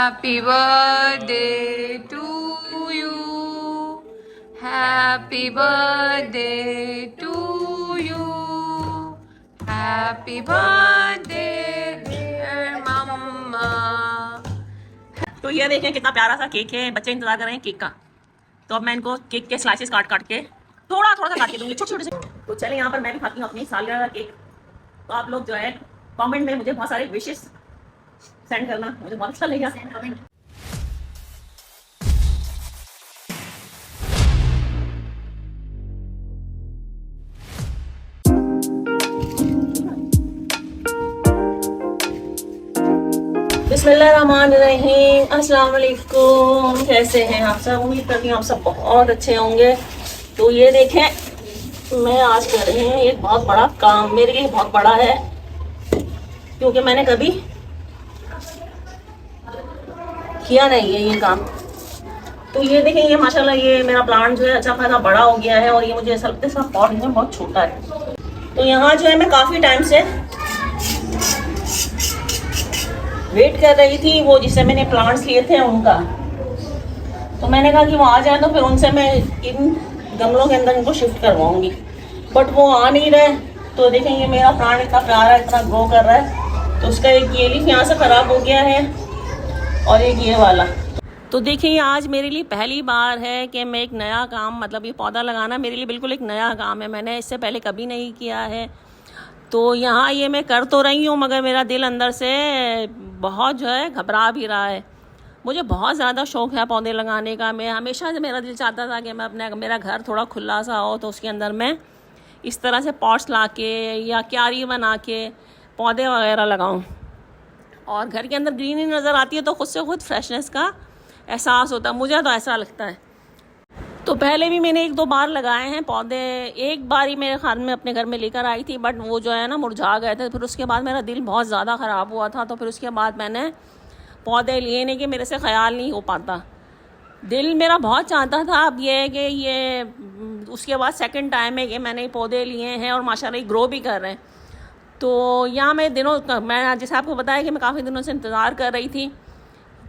Happy birthday to you. Happy birthday to you. Happy birthday dear mama. तो ये देखें कितना प्यारा सा केक है। बच्चे इंतजार कर रहे हैं केक का। तो अब मैं इनको केक के स्लाइसेस काट काट के थोड़ा थोड़ा सा काट के दूंगी, छोटे छोटे से। तो चले यहाँ पर मैं भी खाती हूँ अपनी सालगिरह का केक। तो आप लोग जो है कमेंट में मुझे बहुत सारे विशेस सेंड करना, मुझे बहुत अच्छा लगेगा। बिस्मिल्लाहिर्रहमानिर्रहीम। अस्सलाम वालेकुम। कैसे हैं आप सब? उम्मीद करती हूँ आप सब बहुत अच्छे होंगे। तो ये देखें मैं आज कर रही हूँ एक बहुत बड़ा काम। मेरे लिए बहुत बड़ा है क्योंकि मैंने कभी किया नहीं है ये काम। तो ये देखें, ये माशाल्लाह ये मेरा प्लांट जो है अच्छा खासा बड़ा हो गया है और ये मुझे ऐसा लगता है इसका पॉट जो है बहुत छोटा है। तो यहाँ जो है मैं काफ़ी टाइम से वेट कर रही थी वो जिससे मैंने प्लांट्स लिए थे उनका। तो मैंने कहा कि वो आ जाए तो फिर उनसे मैं इन गमलों के अंदर इनको शिफ्ट करवाऊंगी, बट वो आ नहीं रहे। तो देखें ये मेरा प्लांट इतना प्यारा इतना ग्रो कर रहा है। तो उसका एक ये लीफ यहाँ से ख़राब हो गया है और एक ये वाला। तो देखिए आज मेरे लिए पहली बार है कि मैं एक नया काम, मतलब ये पौधा लगाना मेरे लिए बिल्कुल एक नया काम है। मैंने इससे पहले कभी नहीं किया है। तो यहाँ ये मैं कर तो रही हूँ मगर मेरा दिल अंदर से बहुत जो है घबरा भी रहा है। मुझे बहुत ज़्यादा शौक़ है पौधे लगाने का। मैं हमेशा से मेरा दिल चाहता था कि मैं मेरा घर थोड़ा खुला सा हो तो उसके अंदर मैं इस तरह से पॉट्स ला के या क्यारी बना के पौधे वगैरह लगाऊं। और घर के अंदर ग्रीनरी नज़र आती है तो खुद से खुद फ्रेशनेस का एहसास होता है, मुझे तो ऐसा लगता है। तो पहले भी मैंने एक दो बार लगाए हैं पौधे। एक बार ही मेरे ख्याल में अपने घर में लेकर आई थी, बट वो जो है ना मुरझा गए थे। फिर उसके बाद मेरा दिल बहुत ज़्यादा ख़राब हुआ था। तो फिर उसके बाद मैंने पौधे लिए नहीं कि मेरे से ख्याल नहीं हो पाता। दिल मेरा बहुत चाहता था। अब ये है कि ये उसके बाद सेकंड टाइम है कि मैंने पौधे लिए हैं और माशाल्लाह ग्रो भी कर रहे हैं। तो यहाँ मैं जैसे आपको बताया कि मैं काफ़ी दिनों से इंतज़ार कर रही थी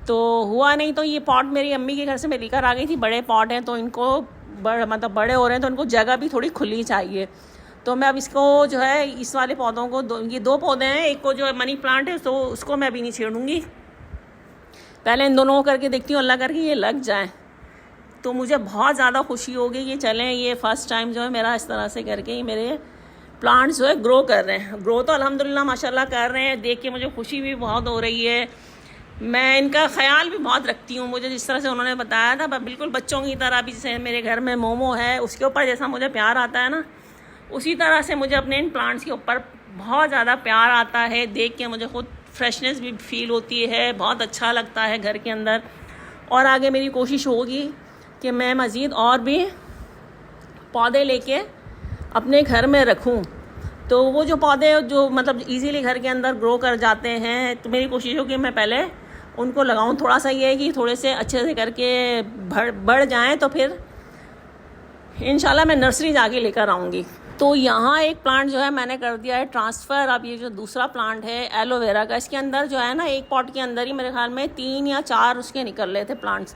तो हुआ नहीं। तो ये पॉट मेरी अम्मी के घर से मैं लेकर आ गई थी। बड़े पॉट हैं तो इनको मतलब बड़े हो रहे हैं तो इनको जगह भी थोड़ी खुली चाहिए। तो मैं अब इसको जो है इस वाले पौधों को ये दो पौधे हैं, एक को जो है मनी प्लांट है तो उसको मैं अभी नहीं छेड़ूंगी। पहले इन दोनों को करके देखती हूँ, अल्लाह करके ये लग जाए तो मुझे बहुत ज़्यादा खुशी होगी कि चलें ये फ़र्स्ट टाइम जो है मेरा इस तरह से करके ही मेरे प्लांट्स जो है ग्रो कर रहे हैं। ग्रो तो अल्हम्दुलिल्लाह माशाल्लाह कर रहे हैं, देख के मुझे खुशी भी बहुत हो रही है। मैं इनका ख्याल भी बहुत रखती हूँ। मुझे जिस तरह से उन्होंने बताया था बिल्कुल बच्चों की तरह, भी जैसे मेरे घर में मोमो है उसके ऊपर जैसा मुझे प्यार आता है ना, उसी तरह से मुझे अपने इन प्लांट्स के ऊपर बहुत ज़्यादा प्यार आता है। देख के मुझे खुद फ्रेशनेस भी फील होती है, बहुत अच्छा लगता है घर के अंदर। और आगे मेरी कोशिश होगी कि मैं मज़ीद और भी पौधे लेके अपने घर में रखूं। तो वो जो पौधे जो मतलब इजीली घर के अंदर ग्रो कर जाते हैं तो मेरी कोशिश होगी मैं पहले उनको लगाऊं। थोड़ा सा ये है कि थोड़े से अच्छे से करके बढ़ जाएं तो फिर इंशाल्लाह मैं नर्सरी जाके लेकर आऊँगी। तो यहाँ एक प्लांट जो है मैंने कर दिया है ट्रांसफ़र। अब ये जो दूसरा प्लांट है एलोवेरा का, इसके अंदर जो है ना एक पॉट के अंदर ही मेरे ख्याल में 3 या 4 उसके निकल रहे थे प्लांट्स।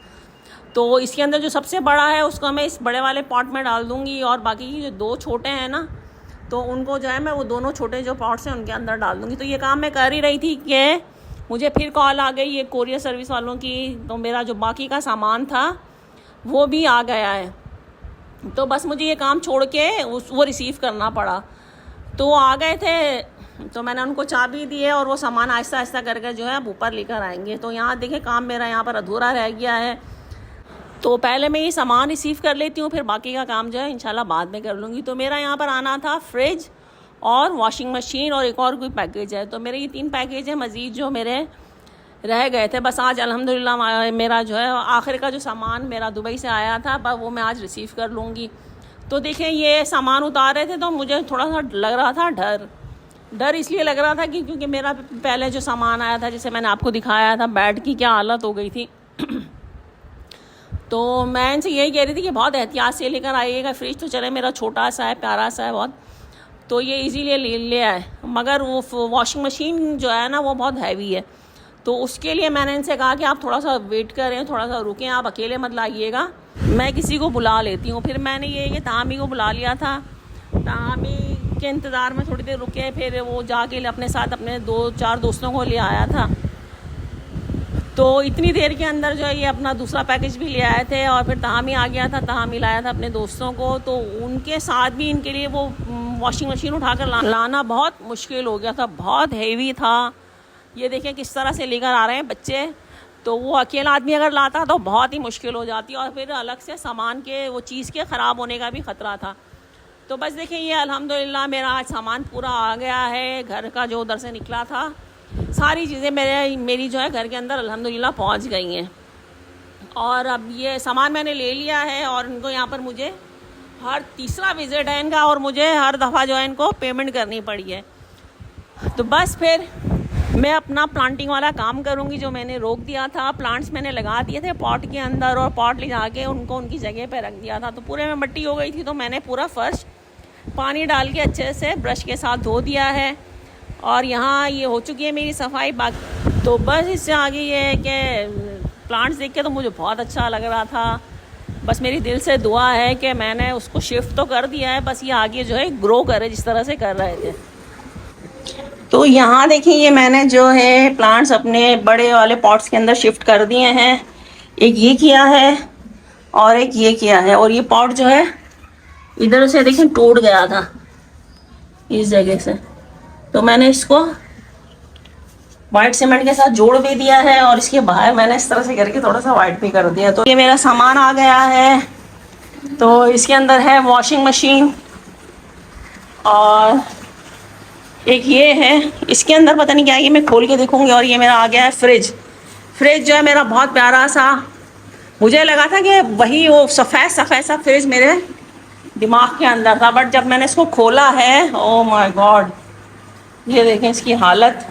तो इसके अंदर जो सबसे बड़ा है उसको मैं इस बड़े वाले पॉट में डाल दूँगी और बाकी जो 2 छोटे हैं ना तो उनको जो है मैं वो दोनों छोटे जो पॉट्स हैं उनके अंदर डाल दूँगी। तो ये काम मैं कर ही रही थी कि मुझे फिर कॉल आ गई ये कोरियर सर्विस वालों की। तो मेरा जो बाकी का सामान था वो भी आ गया है, तो बस मुझे ये काम छोड़ के वो रिसीव करना पड़ा। तो वो आ गए थे तो मैंने उनको चाबी दी है और वो सामान आहिस्ता आहिस्ता करके जो है अब ऊपर लेकर आएंगे। तो यहाँ देखें काम मेरा यहाँ पर अधूरा रह गया है। तो पहले मैं ये सामान रिसीव कर लेती हूँ, फिर बाकी का काम जो है इंशाल्लाह बाद में कर लूँगी। तो मेरा यहाँ पर आना था फ्रिज और वॉशिंग मशीन और एक और कोई पैकेज है। तो मेरे ये 3 पैकेज हैं मज़ीद जो मेरे रह गए थे। बस आज अल्हम्दुलिल्लाह मेरा जो है आखिर का जो सामान मेरा दुबई से आया था बस वो मैं आज रिसीव कर लूँगी। तो देखें ये सामान उतार रहे थे तो मुझे थोड़ा सा लग रहा था डर इसलिए लग रहा था कि क्योंकि मेरा पहले जो सामान आया था जैसे मैंने आपको दिखाया था बेड की क्या हालत हो गई थी। तो मैं इनसे यही कह रही थी कि बहुत एहतियात से लेकर आइएगा। फ्रिज तो चले मेरा छोटा सा है प्यारा सा है बहुत, तो ये इजीली ले आए, मगर वो वॉशिंग मशीन जो है ना वो बहुत हैवी है। तो उसके लिए मैंने इनसे कहा कि आप थोड़ा सा वेट करें, थोड़ा सा रुकें, आप अकेले मत लाइएगा, मैं किसी को बुला लेती हूँ। फिर मैंने ये तामी को बुला लिया था। तामी के इंतज़ार में थोड़ी देर रुके, फिर वो जाके अपने साथ अपने 2-4 दोस्तों को ले आया था। तो इतनी देर के अंदर जो है ये अपना दूसरा पैकेज भी ले आए थे और फिर तामी आ गया था। तामी लाया था अपने दोस्तों को, तो उनके साथ भी इनके लिए वो वॉशिंग मशीन उठाकर लाना बहुत मुश्किल हो गया था, बहुत हेवी था। ये देखें किस तरह से लेकर आ रहे हैं बच्चे। तो वो अकेला आदमी अगर लाता तो बहुत ही मुश्किल हो जाती और फिर अलग से सामान के वो चीज़ के ख़राब होने का भी ख़तरा था। तो बस देखें ये अल्हम्दुलिल्लाह मेरा आज सामान पूरा आ गया है, घर का जो उधर से निकला था सारी चीज़ें मेरी जो है घर के अंदर अल्हम्दुलिल्लाह पहुंच गई हैं। और अब ये सामान मैंने ले लिया है और इनको यहाँ पर मुझे हर तीसरा विज़िट है इनका और मुझे हर दफ़ा जो है इनको पेमेंट करनी पड़ी है। तो बस फिर मैं अपना प्लांटिंग वाला काम करूँगी जो मैंने रोक दिया था। प्लांट्स मैंने लगा दिए थे पॉट के अंदर और पॉट ले जाके उनको उनकी जगह पे रख दिया था। तो पूरे में मिट्टी हो गई थी, तो मैंने पूरा फर्श पानी डाल के अच्छे से ब्रश के साथ धो दिया है और यहाँ ये हो चुकी है मेरी सफाई। बाकी तो बस इससे आगे ये है कि प्लांट्स देख के तो मुझे बहुत अच्छा लग रहा था। बस मेरी दिल से दुआ है कि मैंने उसको शिफ्ट तो कर दिया है, बस ये आगे जो है ग्रो करे जिस तरह से कर रहे थे। तो यहाँ देखिए ये मैंने जो है प्लांट्स अपने बड़े वाले पॉट्स के अंदर शिफ्ट कर दिए हैं। एक ये किया है और एक ये किया है। और ये पॉट जो है इधर से देखिए टूट गया था इस जगह से, तो मैंने इसको वाइट सीमेंट के साथ जोड़ भी दिया है और इसके बाहर मैंने इस तरह से करके थोड़ा सा वाइट भी कर दिया। तो ये मेरा सामान आ गया है। तो इसके अंदर है वॉशिंग मशीन और एक ये है, इसके अंदर पता नहीं क्या है, ये मैं खोल के देखूंगी। और ये मेरा आ गया है फ्रिज। फ्रिज जो है मेरा बहुत प्यारा सा, मुझे लगा था कि वही वो सफ़ेद सफ़ेद सा फ्रिज मेरे दिमाग के अंदर था, बट जब मैंने इसको खोला है, ओह माय गॉड, ये देखें इसकी हालत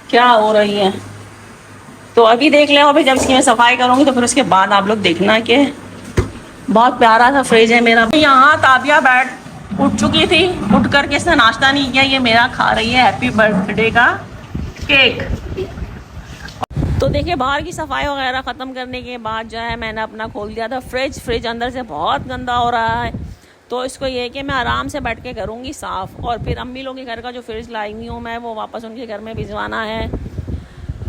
क्या हो रही है। तो अभी देख लें और फिर जब इसकी मैं सफाई करूँगी तो फिर उसके बाद आप लोग देखना कि बहुत प्यारा सा फ्रिज है मेरा। यहाँ ताबिया बैठ उठ चुकी थी, उठ करके इसने नाश्ता नहीं किया, ये मेरा खा रही है हैप्पी बर्थडे का केक। तो देखिए बाहर की सफाई वगैरह ख़त्म करने के बाद जो है मैंने अपना खोल दिया था फ्रिज अंदर से बहुत गंदा हो रहा है। तो इसको ये है कि मैं आराम से बैठ के करूँगी साफ़। और फिर अम्मी लोगों के घर का जो फ्रिज लाई हुई हूँ मैं, वो वापस उनके घर में भिजवाना है।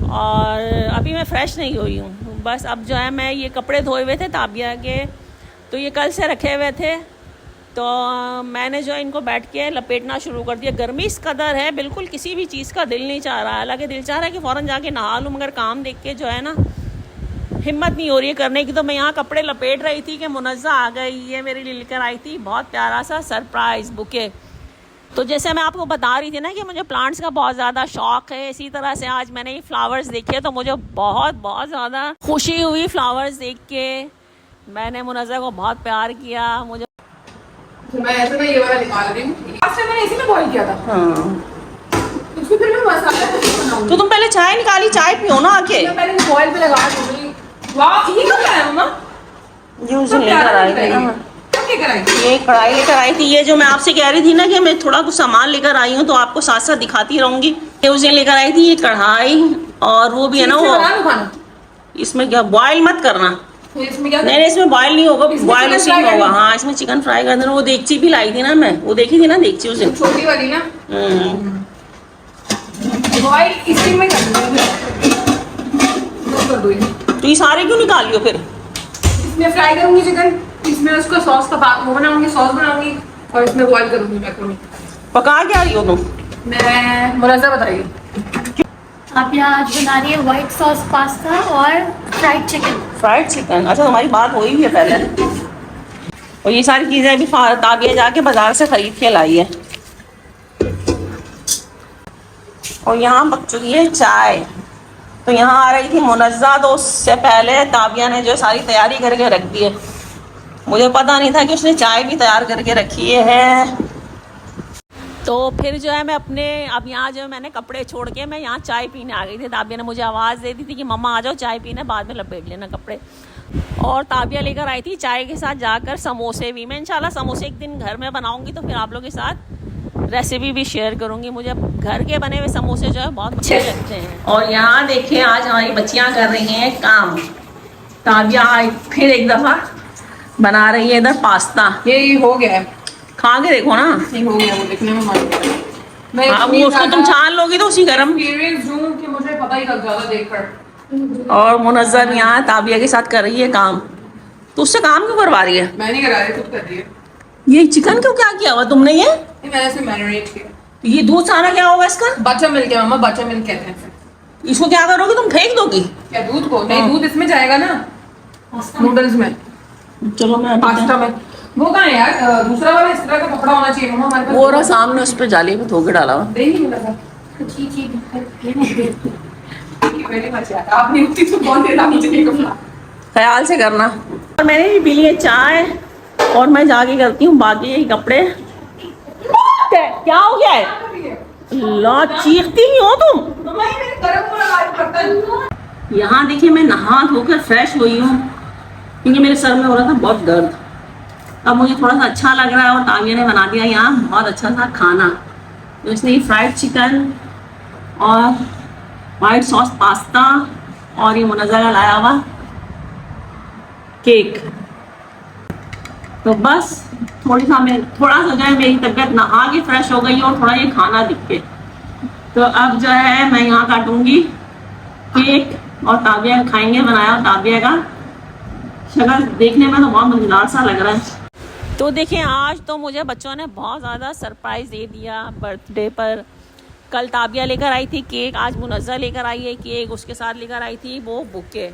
और अभी मैं फ़्रेश नहीं हुई हूँ, बस अब जो है मैं ये कपड़े धोए हुए थे ताबिया के, तो ये कल से रखे हुए थे, तो मैंने जो इनको बैठ के लपेटना शुरू कर दिया। गर्मी इस कदर है, बिल्कुल किसी भी चीज़ का दिल नहीं चाह रहा है। हालांकि दिल चाह रहा है कि फ़ौरन जाके नहा लूँ, मगर काम देख के जो है ना हिम्मत नहीं हो रही है करने की। तो मैं यहाँ कपड़े लपेट रही थी कि मुनज़्ज़ा आ गई, ये मेरे लिए लेकर आई थी बहुत प्यारा सा सरप्राइज़ बुके। तो जैसे मैं आपको बता रही थी ना कि मुझे प्लांट्स का बहुत ज़्यादा शौक़ है, इसी तरह से आज मैंने ये फ्लावर्स देखे तो मुझे बहुत बहुत ज़्यादा खुशी हुई फ्लावर्स देख के। मैंने मुनज़्ज़ा को बहुत प्यार किया। मुझे मैं ऐसे ना ये वाला निकाल रही हूँ, लास्ट टाइम मैंने इसी में बॉईल किया था। हाँ, उसको फिर मैं मसाला कैसे बनाऊंगी? तो तुम पहले चाय निकाली, चाय पियो ना आके। मैं पहले बॉईल पे लगा दूंगी। वाह, ये क्या है मम्मा? ये उसे लेकर आई थी ना, कब लेकर आई? ये कढ़ाई लेकर आई थी। ये जो मैं आपसे कह रही थी ना कि मैं थोड़ा कुछ सामान लेकर आई हूँ तो आपको साथ साथ दिखाती रहूँगी। ये उसे लेकर आई थी ये कढ़ाई, और वो भी है ना वो, इसमें क्या बॉयल मत करना, इसमें क्या? नहीं इसमें बॉयल नहीं होगा, बॉयल उसी में होगा। हाँ इसमें चिकन फ्राई कर देना। वो देगची भी लाई थी ना मैं, वो देखी थी ना देगची उस दिन, छोटी वाली ना। बॉयल इसी में कर दो। तो ये सारे क्यों निकाल लियो फिर? इसमें फ्राई करूंगी चिकन, इसमें उसको सॉस का वो बनाऊंगी, सॉस बनाऊंगी, और इसमें बॉईल करूंगी मैक्रोनी। पका क्या रही हो तुम? मैं मुनज़्ज़ा बताइए। आप यहाँ आज बना रही है व्हाइट सॉस पास्ता और फ्राइड चिकन। फ्राइड चिकन, अच्छा तुम्हारी बात हुई भी है पहले। और ये सारी चीज़ें अभी ताबिया जाके बाजार से खरीद के लाई है। और यहाँ पक चुकी है चाय। तो यहाँ आ रही थी मुनज़्ज़ा, तो उससे पहले ताबिया ने जो सारी तैयारी करके रख दी है। मुझे पता नहीं था कि उसने चाय भी तैयार करके रखी है। तो फिर जो है मैं अपने अब यहाँ जो मैंने कपड़े छोड़ के मैं यहाँ चाय पीने आ गई थी। ताबिया ने मुझे आवाज़ दे दी थी कि मम्मा आ जाओ चाय पीने, बाद में लपेट लेना कपड़े। और ताबिया लेकर आई थी चाय के साथ जाकर समोसे भी। मैं इंशाल्लाह समोसे एक दिन घर में बनाऊंगी तो फिर आप लोगों के साथ रेसिपी भी शेयर करूंगी। मुझे घर के बने हुए समोसे जो है बहुत अच्छे लगते हैं। और यहाँ देखिए आज हमारी बच्चियाँ कर रही हैं काम। ताबिया फिर एक दफ़ा बना रही है इधर पास्ता। ये हो गया है, खा के देखो ना। नहीं हो गया, वो देखने में मन कर रहा है। मैं हाँ, वो उसको तुम छान लोगी तो उसी गरम। एक्सपीरियंस हूँ कि मुझे पता ही लग जाता देखकर। और मुनज़्ज़म यहाँ ताबिया के साथ कर रही है काम। तो उससे काम क्यों करवा रही है? मैं नहीं करा रही, खुद कर रही है। ये चिकन क्यों क्या किया हुआ तुमने? ये मैंने इसे मैरिनेट किया। ये दूध सारा क्या होगा इसका? बच्चा मिल्क है मामा, बच्चा मिल्क कहते हैं इसे। इसको क्या करोगी तुम? फेंक दोगी क्या दूध को? नहीं, दूध इसमें जाएगा ना, नूडल्स में, चलो मैं पास्ता में। वो कहाँ है यार? दूसरा वाला इस तरह का कपड़ा होना चाहिए मामा हमारे पास। वो रहा सामने, उस पर जाली में धो के डाला हुआ। दे ही नहीं लगा। वेरी मच यार, आपने उतनी तो कौन देता मुझे ये कपड़ा? ख्याल से करना। और मैंने भी पी लिए चाय और मैं जाके करती हूँ बाकी ये कपड़े। क्या हो गया है? ला चीखती ही हो तुम। यहाँ देखिए मैं नहा धोकर फ्रेश हुई हूँ क्योंकि मेरे सर में हो रहा था बहुत दर्द। अब मुझे थोड़ा सा अच्छा लग रहा है और ताबिया ने बना दिया यहाँ बहुत अच्छा सा खाना। तो इसने फ्राइड चिकन और वाइट सॉस पास्ता और ये मुनज़्ज़ा का लाया हुआ केक। तो बस थोड़ा सा जो है मेरी तबीयत नहा के फ्रेश हो गई और थोड़ा ये खाना दिख के। तो अब जो है मैं यहाँ काटूंगी केक और ताबिया खाएंगे बनाया ताबिया का। शक्ल देखने में तो बहुत मजेदार सा लग रहा है। तो देखिए आज तो मुझे बच्चों ने बहुत ज़्यादा सरप्राइज़ दे दिया बर्थडे पर। कल ताबिया लेकर आई थी केक, आज मुनज़्ज़ा लेकर आई है केक, उसके साथ लेकर आई थी वो बुके।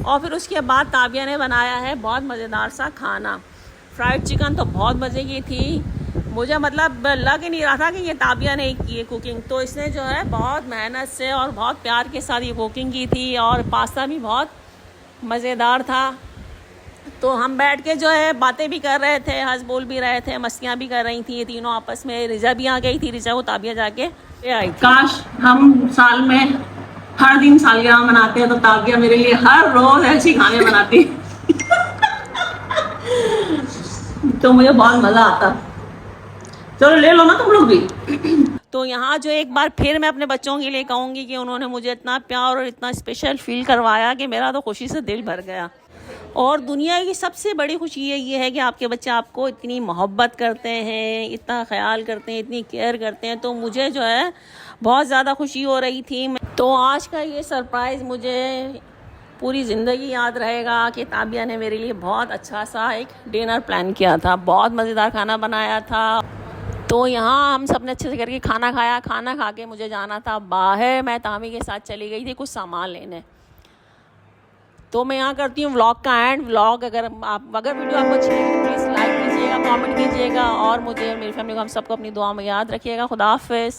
और फिर उसके बाद ताबिया ने बनाया है बहुत मज़ेदार सा खाना। फ्राइड चिकन तो बहुत मज़े की थी। मुझे मतलब लग ही नहीं रहा था कि ये ताबिया ने की है कुकिंग। तो इसने जो है बहुत मेहनत से और बहुत प्यार के साथ ये कुकिंग की थी। और पास्ता भी बहुत मज़ेदार था। तो हम बैठ के जो है बातें भी कर रहे थे, हंस बोल भी रहे थे, मस्तियाँ भी कर रही थी ये तीनों आपस में। रिजा भी आ गई थी, रिजा को ताबिया जाके ले आई। काश हम साल में हर दिन सालगिरह मनाते हैं तो ताबिया मेरे लिए हर रोज ऐसी खाने बनाती तो मुझे बहुत मज़ा आता। चलो ले लो ना तुम लोग भी। तो यहाँ जो एक बार फिर मैं अपने बच्चों के लिए कहूँगी कि उन्होंने मुझे इतना प्यार और इतना स्पेशल फील करवाया कि मेरा तो खुशी से दिल भर गया। और दुनिया की सबसे बड़ी खुशी ये है कि आपके बच्चे आपको इतनी मोहब्बत करते हैं, इतना ख्याल करते हैं, इतनी केयर करते हैं। तो मुझे जो है बहुत ज़्यादा खुशी हो रही थी। तो आज का ये सरप्राइज़ मुझे पूरी ज़िंदगी याद रहेगा कि ताबिया ने मेरे लिए बहुत अच्छा सा एक डिनर प्लान किया था, बहुत मज़ेदार खाना बनाया था। तो यहाँ हम सब ने अच्छे से करके खाना खाया। खाना खा के मुझे जाना था बाहर। मैं तामी के साथ चली गई थी कुछ सामान लेने। तो मैं यहाँ करती हूँ व्लॉग का एंड। व्लॉग अगर वीडियो आपको अच्छी लगी तो प्लीज़ लाइक कीजिएगा, कमेंट कीजिएगा और मुझे मेरी फैमिली को हम सबको अपनी दुआ में याद रखिएगा। खुदा हाफिज़।